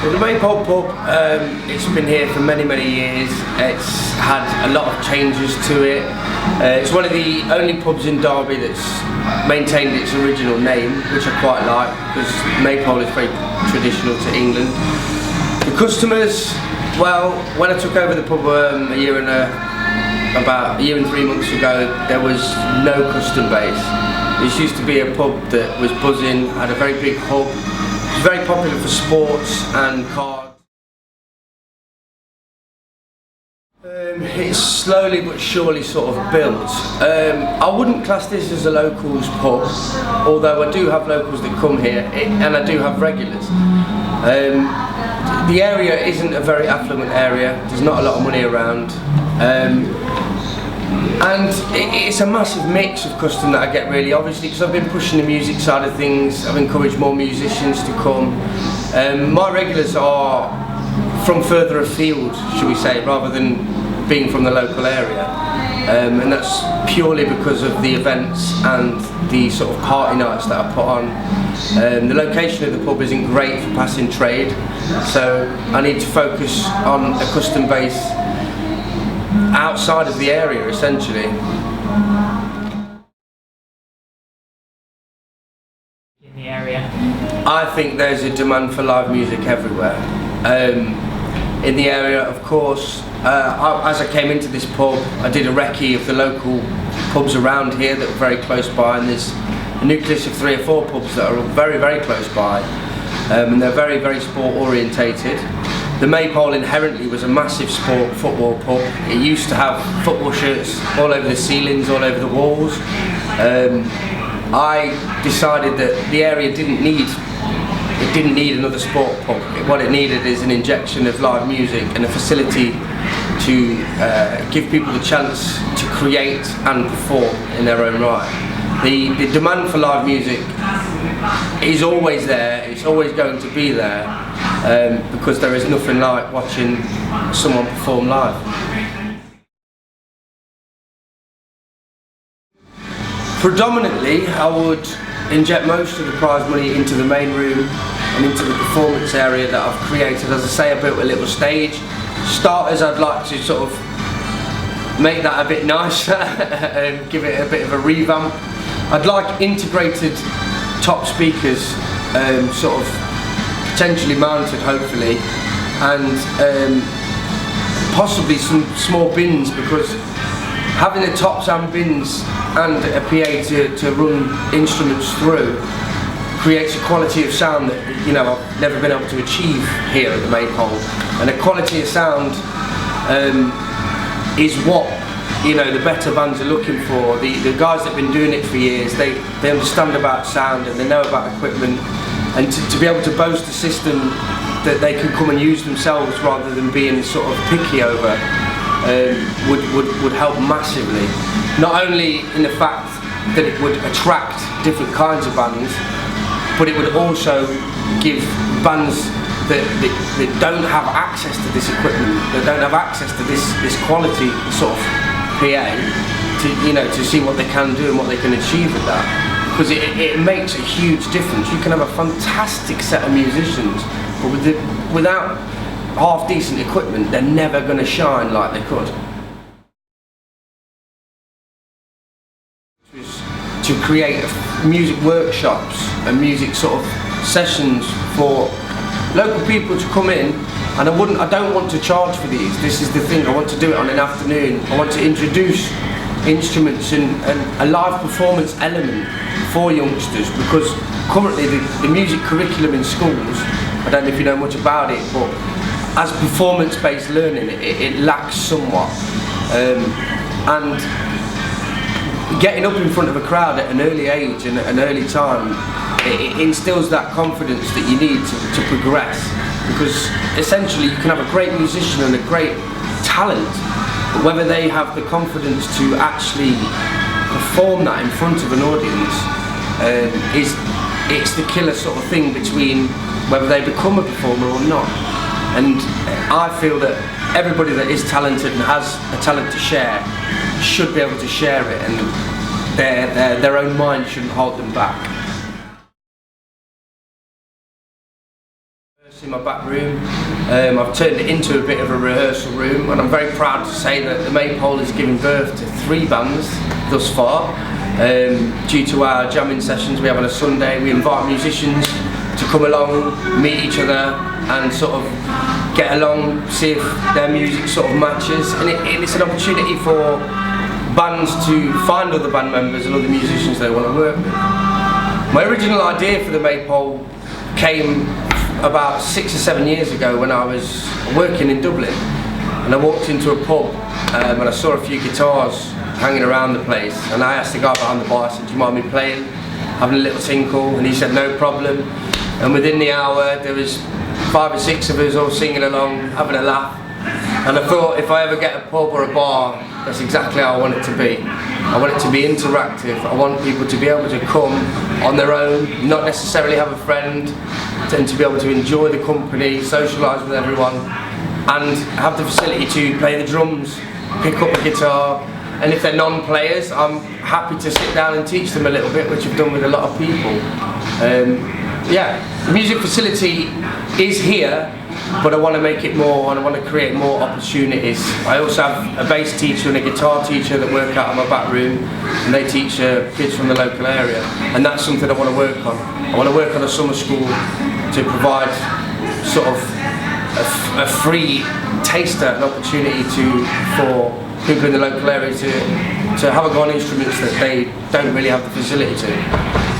The Maypole pub, it's been here for many years. It's had a lot of changes to it. It's one of the only pubs in Derby that's maintained its original name, which I quite like, because Maypole is very traditional to England. The customers, well, when I took over the pub about a year and 3 months ago, there was no custom base. This used to be a pub that was buzzing, had a very big hub. It's very popular for sports and cards. It's slowly but surely sort of built. I wouldn't class this as a locals pub, although I do have locals that come here, and I do have regulars. The area isn't a very affluent area, there's not a lot of money around. And it's a massive mix of custom that I get, really, obviously, because I've been pushing the music side of things. I've encouraged more musicians to come. My regulars are from further afield, should we say, rather than being from the local area. And that's purely because of the events and the sort of party nights that I put on. The location of the pub isn't great for passing trade, so I need to focus on a custom base outside of the area, essentially. In the area? I think there's a demand for live music everywhere. In the area, of course, as I came into this pub, I did a recce of the local pubs around here that were very close by, and there's a nucleus of 3 or 4 pubs that are very close by, and they're very sport orientated. The Maypole inherently was a massive football pub. It used to have football shirts all over the ceilings, all over the walls. I decided that the area didn't need another sport pub. What it needed is an injection of live music and a facility to give people the chance to create and perform in their own right. The demand for live music is always there, it's always going to be there, because there is nothing like watching someone perform live. Predominantly, I would inject most of the prize money into the main room and into the performance area that I've created. As I say, I built a little stage. Starters, I'd like to sort of make that a bit nicer and give it a bit of a revamp. I'd like integrated top speakers, sort of potentially mounted, hopefully, and possibly some small bins, because having the tops and bins and a PA to run instruments through creates a quality of sound that, you know, I've never been able to achieve here at the Maypole. And a quality of sound is what, you know, the better bands are looking for. The guys that have been doing it for years, they understand about sound and they know about equipment, and to be able to boast a system that they can come and use themselves rather than being sort of picky over would help massively. Not only in the fact that it would attract different kinds of bands, but it would also give bands that don't have access to this equipment, that don't have access to this quality sort of PA, to, you know, to see what they can do and what they can achieve with that. Because it makes a huge difference. You can have a fantastic set of musicians, but without half decent equipment, they're never going to shine like they could. To create music workshops and music sort of sessions for local people to come in, and I don't want to charge for these. This is the thing, I want to do it on an afternoon. I want to introduce instruments and a live performance element for youngsters, because currently the music curriculum in schools, I don't know if you know much about it, but as performance-based learning, it lacks somewhat. And getting up in front of a crowd at an early age and at an early time, it instills that confidence that you need to progress, because essentially you can have a great musician and a great talent, but whether they have the confidence to actually perform that in front of an audience, it's the killer sort of thing between whether they become a performer or not. And I feel that everybody that is talented and has a talent to share should be able to share it, and their own mind shouldn't hold them back. in my back room. I've turned it into a bit of a rehearsal room, and I'm very proud to say that the Maypole is giving birth to 3 bands thus far. Due to our jamming sessions we have on a Sunday, we invite musicians to come along, meet each other and sort of get along, see if their music sort of matches, and it's an opportunity for bands to find other band members and other musicians they want to work with. My original idea for the Maypole came about 6 or 7 years ago when I was working in Dublin, and I walked into a pub and I saw a few guitars hanging around the place, and I asked the guy behind the bar, I said, "Do you mind me playing, having a little tinkle?" And he said, "No problem." And within the hour there was 5 or 6 of us all singing along, having a laugh. And I thought, if I ever get a pub or a bar, that's exactly how I want it to be. I want it to be interactive. I want people to be able to come on their own, not necessarily have a friend, and to be able to enjoy the company, socialise with everyone, and have the facility to play the drums, pick up a guitar, and if they're non-players, I'm happy to sit down and teach them a little bit, which I've done with a lot of people. Yeah, the music facility is here, but I want to make it more, and I want to create more opportunities. I also have a bass teacher and a guitar teacher that work out of my back room, and they teach kids from the local area, and that's something I want to work on. I want to work on a summer school to provide sort of a free taster, an opportunity for people in the local area to have a go on instruments that they don't really have the facility to.